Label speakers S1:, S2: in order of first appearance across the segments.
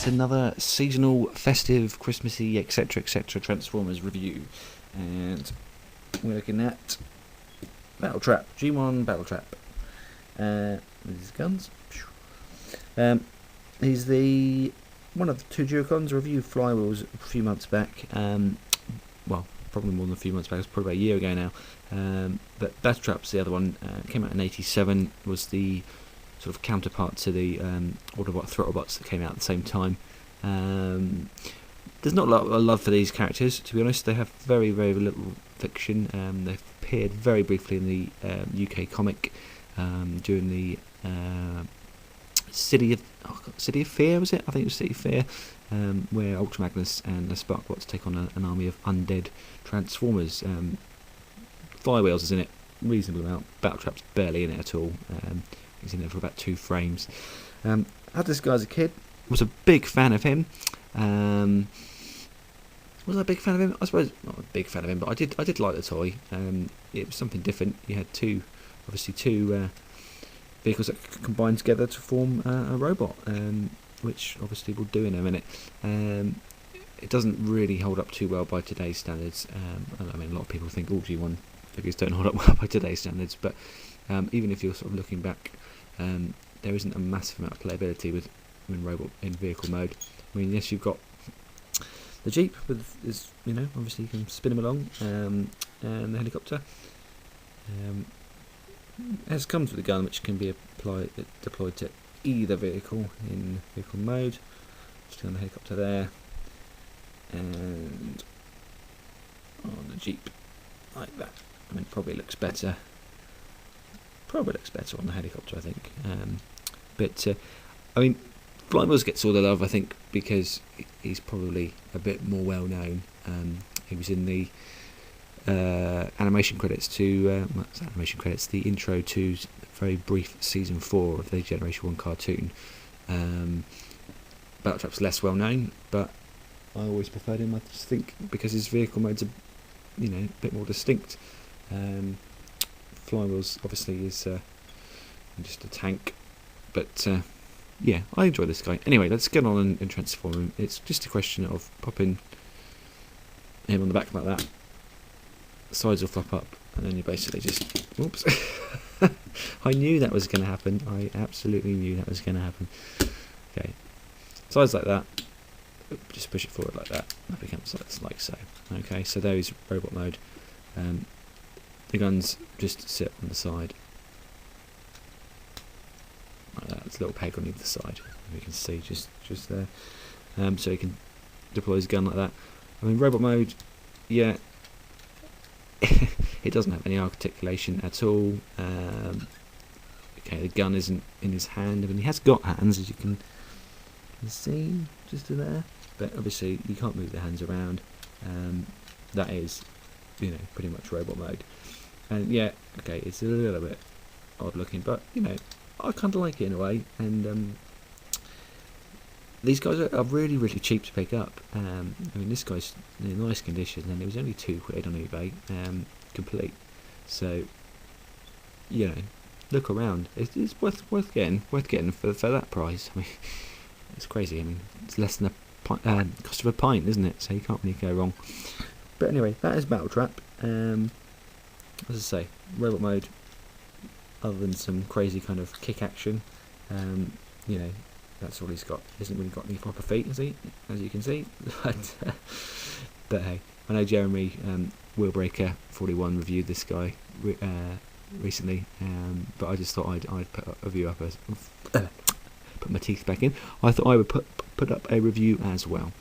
S1: it's another seasonal, festive, Christmassy, etc. Transformers review, and we're looking at Battletrap, G1 Battletrap. With his guns. He's one of the two Duocons. I reviewed Flywheels a few months back. Well, probably more than a few months back. It was probably about a year ago now. But Battletrap's the other one. Came out in '87. Was the sort of counterpart to the Autobot Throttlebots that came out at the same time. There's not a lot of love for these characters, to be honest. They have very, very little fiction. They've appeared very briefly in the UK comic during the City of Fear, was it? I think it was City of Fear, where Ultra Magnus and the Sparkbots take on an army of undead Transformers. Flywheels is in it reasonable amount. Battletrap's barely in it at all. He's in there for about 2 frames. I had this guy as a kid. Was a big fan of him. Was I a big fan of him? I suppose not a big fan of him, but I did like the toy. It was something different. You had two vehicles that combine together to form a robot, which obviously we'll do in a minute. It doesn't really hold up too well by today's standards. I mean, a lot of people think all G1 figures don't hold up well by today's standards, but even if you're sort of looking back, there isn't a massive amount of playability with robot in vehicle mode. I mean, yes, you've got the Jeep with obviously you can spin him along, and the helicopter. As comes with a gun which can be deployed to either vehicle in vehicle mode. Just on the helicopter there, and on the Jeep like that. I mean, probably looks better on the helicopter, I think. But I mean, Flywheels gets all the love, I think, because he's probably a bit more well known. He was in the animation credits to the intro to very brief season 4 of the Generation 1 cartoon. Battletrap's less well known, but I always preferred him, I just think, because his vehicle modes are a bit more distinct. Flywheels obviously is just a tank, but yeah, I enjoy this guy. Anyway, let's get on and transform him. It's just a question of popping him on the back like that. The sides will flop up, and then you basically just... Oops. I knew that was going to happen. I absolutely knew that was going to happen. Okay. Sides like that. Just push it forward like that. That becomes like so. Okay, so there is robot mode. The guns just sit on the side. Like that. There's a little peg on either side. You can see just there. So you can deploy his gun like that. I mean, robot mode, yeah. It doesn't have any articulation at all. Okay, the gun isn't in his hand. I mean, he has got hands, as you can see, just there. But obviously, you can't move the hands around. That is, pretty much robot mode. And yeah, okay, it's a little bit odd looking, but I kind of like it in a way. And these guys are really, really cheap to pick up. I mean, this guy's in nice condition, and it was only £2 on eBay, complete. So, look around. It's worth getting for that price. I mean, it's crazy. I mean, it's less than the cost of a pint, isn't it? So you can't really go wrong. But anyway, that is Battletrap. As I say, robot mode. Other than some crazy kind of kick action, that's all he's got. He hasn't really got any proper feet, has he? As you can see. But hey, I know Jeremy Wheelbreaker 41 reviewed this guy recently, but I just thought I'd put a review up put my teeth back in. I thought I would put up a review as well.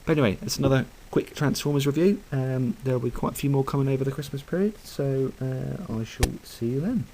S1: But anyway, that's another quick Transformers review. There'll be quite a few more coming over the Christmas period, so I shall see you then.